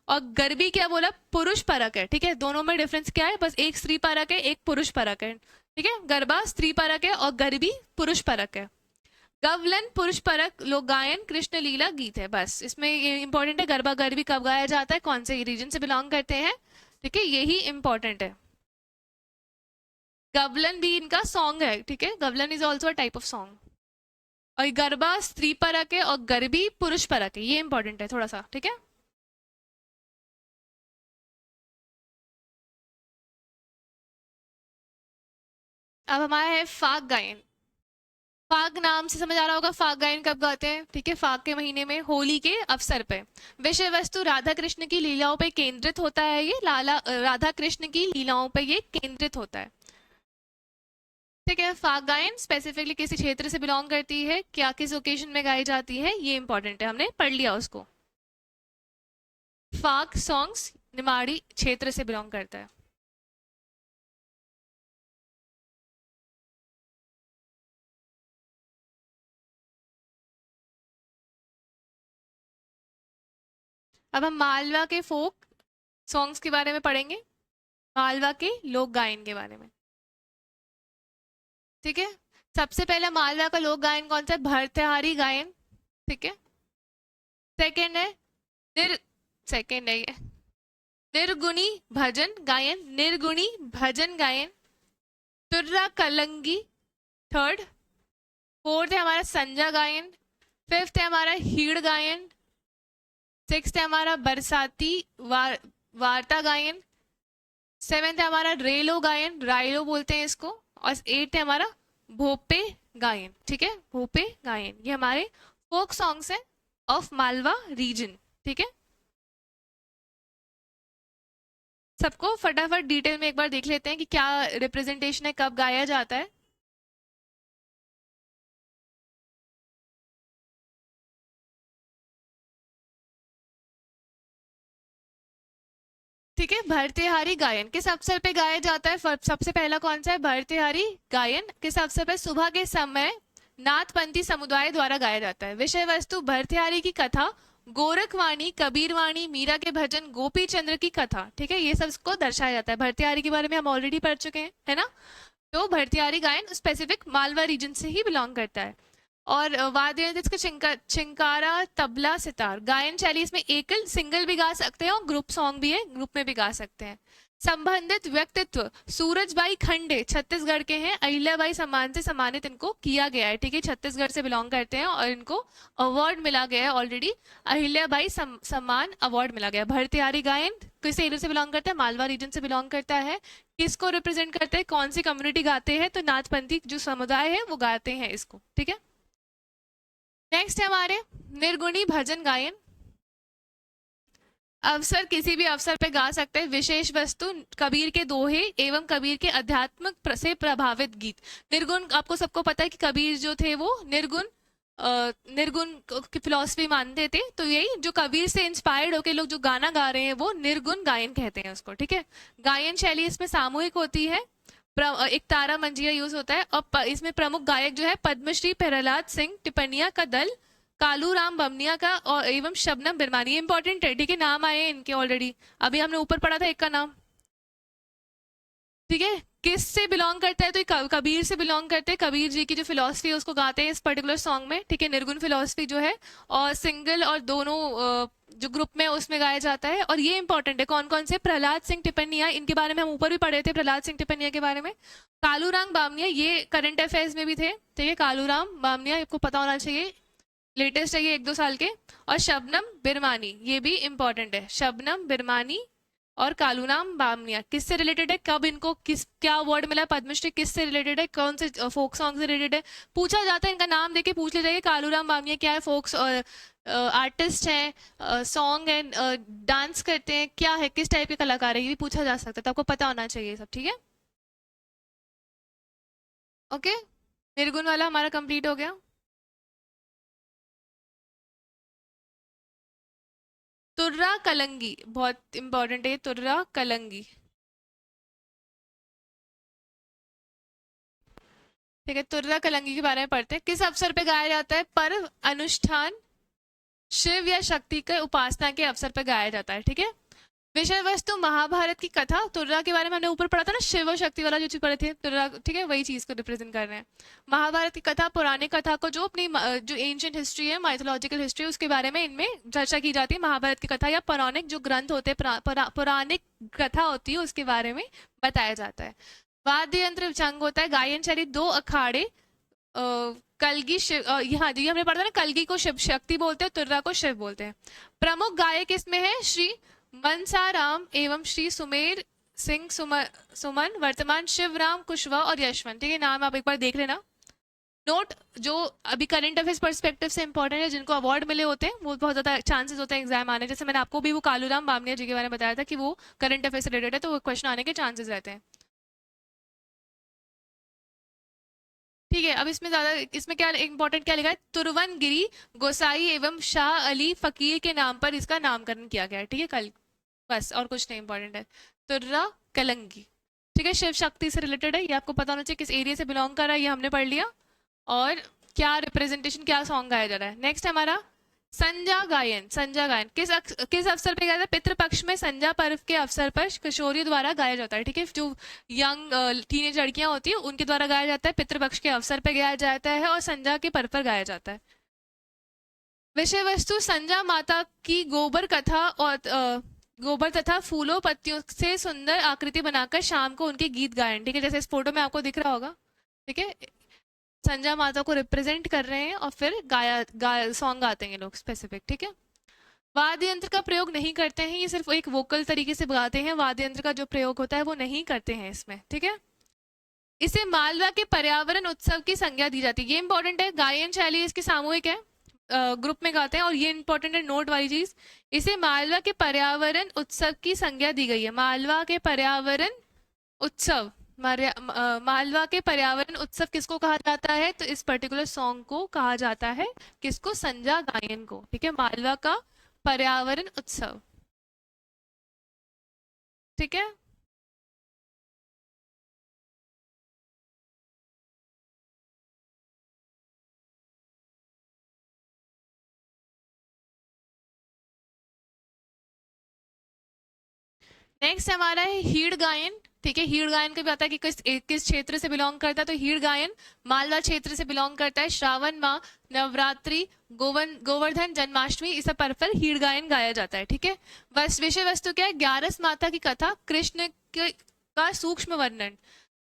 और गरबी क्या बोला? पुरुष परक है। ठीक है, दोनों में डिफरेंस क्या है? बस एक स्त्री परक है, एक पुरुष परक है। ठीक है, गरबा स्त्री परक है और गरबी पुरुष परक है। गवलन पुरुष परक लोक गायन कृष्ण लीला गीत है। बस इसमें ये इंपॉर्टेंट है, गरबा गरबी कब गाया जाता है, कौन से रीजन से बिलोंग करते हैं। ठीक है, यही इंपॉर्टेंट है। गवलन भी इनका सॉन्ग है। ठीक है, Gavlan is also a type of song. और गरबा स्त्री परक है और गरबी पुरुष परक है, ये इंपॉर्टेंट है थोड़ा सा। ठीक है, अब हमारा है फाग गायन। फाग नाम से समझ आ रहा होगा फाग गायन कब गाते हैं। ठीक है, फाग के महीने में होली के अवसर पे। विषय वस्तु राधा कृष्ण की लीलाओं पे केंद्रित होता है। ये राधा कृष्ण की लीलाओं पे ये केंद्रित होता है। ठीक है, फाग गायन स्पेसिफिकली किसी क्षेत्र से बिलोंग करती है, क्या किस ओकेजन में गाई जाती है, ये इंपॉर्टेंट है, हमने पढ़ लिया उसको। फाग सॉन्ग्स निमाड़ी क्षेत्र से बिलोंग करता है। अब हम मालवा के फोक सॉन्ग्स के बारे में पढ़ेंगे, मालवा के लोक गायन के बारे में। ठीक है, सबसे पहला मालवा का लोक गायन कौन सा है? भरतहारी गायन। ठीक है, सेकंड है निर सेकंड है ये निर्गुणी भजन गायन, निर्गुणी भजन गायन। तुर्रा कलंगी थर्ड। फोर्थ है हमारा संजा गायन। फिफ्थ है हमारा हीड़ गायन। सिक्स्थ है हमारा बरसाती वार्ता गायन। सेवेंथ है हमारा रेलो गायन, रायलो बोलते हैं इसको। और एट्थ है हमारा भोपे गायन। ठीक है, भोपे गायन ये हमारे फोक सॉन्ग्स हैं ऑफ मालवा रीजन। ठीक है, सबको फटाफट डिटेल में एक बार देख लेते हैं कि क्या रिप्रेजेंटेशन है, कब गाया जाता है। ठीक है, भरतेहारी गायन किस अवसर पे गाया जाता है? सबसे पहला कौन सा है? भरतेहारी गायन किस अवसर पर? सुबह के समय नाथपंथी समुदाय द्वारा गाया जाता है। विषय वस्तु भरतेहारी की कथा गोरखवाणी, कबीरवाणी, मीरा के भजन, गोपी चंद्र की कथा, ठीक है, ये सब इसको दर्शाया जाता है। भरतियारी के बारे में हम ऑलरेडी पढ़ चुके हैं, है ना। तो भरतियारी गायन स्पेसिफिक मालवा रीजन से ही बिलोंग करता है। और वाद्य यंत्र इसका चिंकारा, तबला, सितार। गायन शैली इसमें एकल सिंगल भी गा सकते हैं और ग्रुप सॉन्ग भी है, ग्रुप में भी गा सकते हैं। संबंधित व्यक्तित्व, सूरजबाई खंडे छत्तीसगढ़ के हैं, अहिल्याबाई सम्मान से सम्मानित इनको किया गया है, ठीक है, छत्तीसगढ़ से बिलोंग करते हैं और इनको अवार्ड मिला गया है ऑलरेडी, अहिल्याबाई सम्मान अवार्ड मिला गया है। भरतियारी गायन किस एरिया से बिलोंग करता है? मालवा रीजन से बिलोंग करता है। किसको रिप्रेजेंट करते हैं? कौन सी कम्युनिटी गाते हैं? तो नाथपंथी जो समुदाय है वो गाते हैं इसको, ठीक है। नेक्स्ट है हमारे निर्गुणी भजन गायन। अवसर, किसी भी अवसर पे गा सकते हैं। विशेष वस्तु, कबीर के दोहे एवं कबीर के अध्यात्म से प्रभावित गीत। निर्गुण, आपको सबको पता है कि कबीर जो थे वो निर्गुण निर्गुण की फिलॉसफी मानते थे, तो यही जो कबीर से इंस्पायर्ड होके लोग जो गाना गा रहे हैं वो निर्गुण गायन कहते हैं उसको, ठीक है। गायन शैली इसमें सामूहिक होती है, एक तारा मंजिया यूज होता है, और इसमें प्रमुख गायक जो है पद्मश्री प्रहलाद सिंह टिपनिया का दल, कालू राम बमनिया का और एवं शबनम बिरमानी। इंपॉर्टेंट है, ठीक है, नाम आए हैं इनके ऑलरेडी, अभी हमने ऊपर पढ़ा था एक का नाम, ठीक है। किस से बिलोंग करता है? तो ये कबीर से बिलोंग करते हैं, कबीर जी की जो फिलॉसफी है उसको गाते हैं इस पर्टिकुलर सॉन्ग में, ठीक है, निर्गुण फिलॉसफी जो है, और सिंगल और दोनों जो ग्रुप में उसमें गाया जाता है। और ये इंपॉर्टेंट है, कौन कौन से? प्रहलाद सिंह टिपनिया, इनके बारे में हम ऊपर भी पढ़े थे, प्रहलाद सिंह टिपनिया के बारे में। कालूराम बामनिया, ये करंट अफेयर्स में भी थे, ठीक है, कालूराम बामनिया आपको पता होना चाहिए, लेटेस्ट है ये 1-2 साल के। और शबनम बिरमानी, ये भी इंपॉर्टेंट है, शबनम बिरमानी और कालूराम बामनिया किससे रिलेटेड है? कब इनको किस क्या अवार्ड मिला? पद्मश्री। किससे रिलेटेड है? कौन से फोक सॉन्ग से रिलेटेड है? पूछा जाता है, इनका नाम देके पूछ ले जाइए, कालूराम बामनिया क्या है? फोक्स आर्टिस्ट हैं, सॉन्ग है, डांस करते हैं, क्या है, किस टाइप के कलाकार है, ये भी पूछा जा सकता है, तो आपको पता होना चाहिए सब, ठीक है। ओके, निर्गुण वाला हमारा कंप्लीट हो गया। तुर्रा कलंगी बहुत इंपॉर्टेंट है, तुर्रा कलंगी, ठीक है। तुर्रा कलंगी के बारे में पढ़ते हैं। किस अवसर पे गाया जाता है? पर्व, अनुष्ठान, शिव या शक्ति के उपासना के अवसर पर गाया जाता है, ठीक है। विषय वस्तु, महाभारत की कथा। तुर्रा के बारे में हमने ऊपर पढ़ा था ना, शिव और शक्ति वाला जो चीज पढ़े थे, तुर्रा, ठीक है, वही चीज को रिप्रेजेंट कर रहे हैं। महाभारत की कथा, पौराणिक कथा को जो अपनी जो एंशियंट हिस्ट्री है, माइथोलॉजिकल हिस्ट्री, उसके बारे में इनमें चर्चा की जाती है। महाभारत की कथा या पौराणिक जो ग्रंथ होते हैं, पौराणिक कथा होती है, उसके बारे में बताया जाता है। वाद्य यंत्र विचंग होता है। गायन शैली, 2 अखाड़े, कलगी शिव, यहाँ जी हमने पढ़ा था ना, कलगी को शिव शक्ति बोलते हैं, तुर्रा को शिव बोलते हैं। प्रमुख गायक इसमें है श्री मनसाराम एवं श्री सुमेर सिंह सुमन, वर्तमान शिवराम कुशवाहा और यशवंत, ठीक है, नाम आप एक बार देख लेना। नोट, जो अभी करंट अफेयर्स पर्सपेक्टिव से इंपॉर्टेंट है, जिनको अवार्ड मिले होते हैं वो बहुत ज्यादा चांसेस होते हैं एग्जाम आने, जैसे मैंने आपको भी वो कालूराम बामनिया जी के बारे में बताया था कि वो करंट अफेयर से रिलेटेड है, तो वो क्वेश्चन आने के चांसेस रहते हैं, ठीक है। अब इसमें ज्यादा, इसमें क्या इंपॉर्टेंट क्या लिखा है? तुरवनगिरी गोसाई एवं शाह अली फकीर के नाम पर इसका नामकरण किया गया है, ठीक है, कल, बस और कुछ नहीं इंपॉर्टेंट है। तुर्रा कलंगी, ठीक है, शिव शक्ति से रिलेटेड है, ये आपको पता होना चाहिए, किस एरिया से बिलोंग कर रहा है ये हमने पढ़ लिया, और क्या रिप्रेजेंटेशन, क्या सॉन्ग गाया जा रहा है। नेक्स्ट हमारा संजा गायन। संजा गायन किस अवसर पे गाया जाता है? पितृपक्ष में संजा पर्व के अवसर पर किशोरियों द्वारा गाया जाता है, ठीक है, जो यंग टीनेज लड़कियां होती है उनके द्वारा गाया जाता है, पितृपक्ष के अवसर पर गाया जाता है और संजा के पर्व पर गाया जाता है। विषय वस्तु, संजा माता की गोबर कथा और गोबर तथा फूलों पत्तियों से सुंदर आकृति बनाकर शाम को उनके गीत गायन, ठीक है, जैसे इस फोटो में आपको दिख रहा होगा, ठीक है, संजा माता को रिप्रेजेंट कर रहे हैं और फिर सॉन्ग गाते हैं ये लोग स्पेसिफिक, ठीक है। वाद्य यंत्र का प्रयोग नहीं करते हैं, ये सिर्फ एक वोकल तरीके से गाते हैं, वाद्य यंत्र का जो प्रयोग होता है वो नहीं करते हैं इसमें, ठीक है। इसे मालवा के पर्यावरण उत्सव की संज्ञा दी जाती है, ये इंपॉर्टेंट है। गायन शैली इसकी सामूहिक है, ग्रुप में गाते हैं, और ये इंपॉर्टेंट है, नोट वाली चीज, इसे मालवा के पर्यावरण उत्सव की संज्ञा दी गई है। मालवा के पर्यावरण उत्सव, मालवा के पर्यावरण उत्सव किसको कहा जाता है? तो इस पर्टिकुलर सॉन्ग को कहा जाता है किसको? संजा गायन को, ठीक है, मालवा का पर्यावरण उत्सव, ठीक है। नेक्स्ट हमारा है हीड़ गायन। ठीक है, हीड़ गायन का भी आता है कि किस क्षेत्र से बिलोंग करता है, तो हीड़ गायन मालवा क्षेत्र से बिलोंग करता है। श्रावण माह, नवरात्रि, गोवर्धन, जन्माष्टमी, इस सब पर्व पर हीड़ गायन गाया जाता है। ठीक है, विषय वस्तु क्या है? 11 माता की कथा, कृष्ण का सूक्ष्म वर्णन,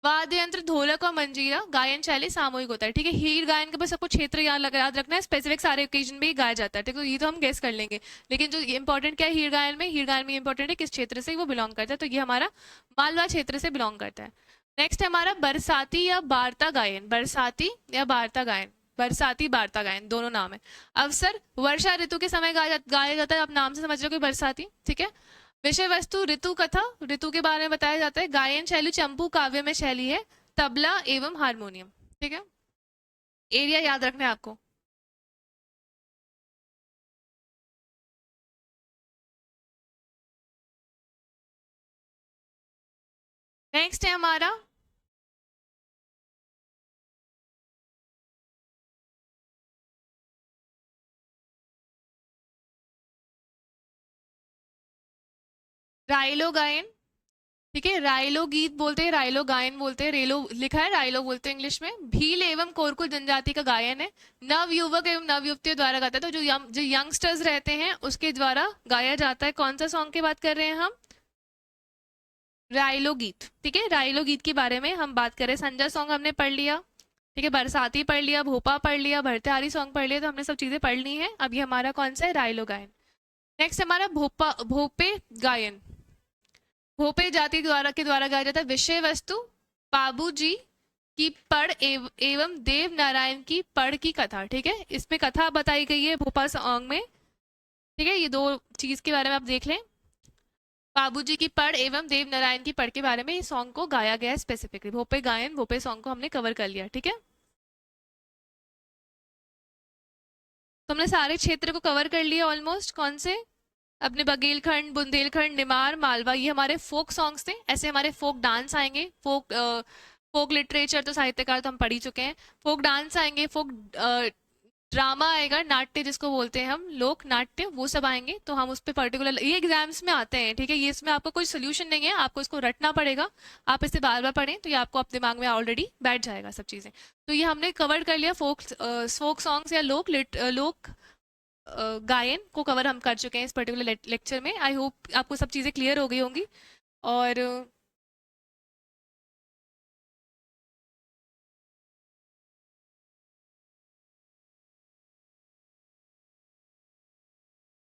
वाद्य यंत्र ढोलक और मंजीरा, गायन शैली सामूहिक होता है। ठीक है, हीर गायन के बस सबको क्षेत्र याद रखना है, स्पेसिफिक सारे ओकेजन पे ही गाया जाता है। ठीक है, तो ये तो हम गेस कर लेंगे, लेकिन जो इंपॉर्टेंट क्या है हीर गायन में? हीर गायन में इंपॉर्टेंट है किस क्षेत्र से वो बिलोंग करता है, तो ये हमारा मालवा क्षेत्र से बिलोंग करता है। नेक्स्ट है हमारा बरसाती या वार्ता गायन। बरसाती या वार्ता गायन, बरसाती वार्ता गायन दोनों नाम है। अवसर वर्षा ऋतु के समय गाया जाता है, आप नाम से समझ रहे हो कि बरसाती। ठीक है, विषय वस्तु ऋतु कथा, ऋतु के बारे में बताया जाता है। गायन शैली चंपू काव्य में शैली है, तबला एवं हारमोनियम। ठीक है, एरिया याद रखना है आपको। नेक्स्ट है हमारा राइलो गायन। ठीक है, राइलो गीत बोलते हैं, राइलो गायन बोलते हैं, रेलो लिखा है, राइलो बोलते हैं इंग्लिश में। भील एवं कोरकुल जनजाति का गायन है, नव युवक एवं नव युवतियों द्वारा गाता है, तो जो यंगस्टर्स रहते हैं उसके द्वारा गाया जाता है। कौन सा सॉन्ग की बात कर रहे हैं हम? राइलो गीत। ठीक है, राइलो गीत के बारे में हम बात करें। संजय सॉन्ग हमने पढ़ लिया। ठीक है, बरसाती पढ़ लिया, भोपा पढ़ लिया, भरतेहारी सॉन्ग पढ़ लिया, तो हमने सब चीजें पढ़ ली हैं। अब ये हमारा कौन सा है? राइलो गायन। नेक्स्ट हमारा भोपे गायन। भोपे जाति के द्वारा गाया जाता है। विषय वस्तु बाबू जी की पढ़ एवं देव नारायण की पढ़ की कथा। ठीक है, इसमें कथा बताई गई है भोपा सॉन्ग में। ठीक है, ये दो चीज के बारे में आप देख लें। बाबू जी की पढ़ एवं देव नारायण की पढ़ के बारे में इस सॉन्ग को गाया गया है स्पेसिफिकली। भोपे गायन, भोपे सॉन्ग को हमने कवर कर लिया। ठीक है, तो हमने सारे क्षेत्र को कवर कर लिया ऑलमोस्ट। कौन से? अपने बघेलखंड, बुंदेलखंड, निमार, मालवा, ये हमारे फोक सॉन्ग्स थे। ऐसे हमारे फोक डांस आएंगे, फोक लिटरेचर तो साहित्यकार तो हम पढ़ ही चुके हैं। फोक डांस आएंगे, फोक ड्रामा आएगा, नाट्य जिसको बोलते हैं हम, लोक नाट्य, वो सब आएंगे। तो हम उस पर पर्टिकुलर, ये एग्जाम्स में आते हैं। ठीक है, ये इसमें आपका कोई सोल्यूशन नहीं है, आपको इसको रटना पड़ेगा। आप इसे बार बार पढ़ें तो ये आपको अपने दिमाग में ऑलरेडी बैठ जाएगा सब चीज़ें। तो ये हमने कवर कर लिया, फोक सॉन्ग्स या लोक गायन को कवर हम कर चुके हैं इस पर्टिकुलर लेक्चर में। आई होप आपको सब चीज़ें क्लियर हो गई होंगी। और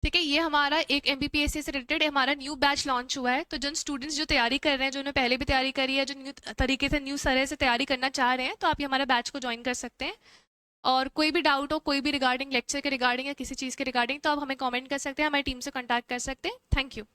ठीक है, ये हमारा एक एमबीपीएससी से रिलेटेड हमारा न्यू बैच लॉन्च हुआ है। तो जिन स्टूडेंट्स जो तैयारी कर रहे हैं, जिन्होंने पहले भी तैयारी करी है, जो न्यू तरीके से न्यू तरह से तैयारी करना चाह रहे हैं, तो आप ये हमारा बैच को ज्वाइन कर सकते हैं। और कोई भी डाउट हो, कोई भी रिगार्डिंग लेक्चर के रिगार्डिंग या किसी चीज़ के रिगार्डिंग, तो आप हमें कमेंट कर सकते हैं, हमारी टीम से कॉन्टैक्ट कर सकते हैं। Thank you.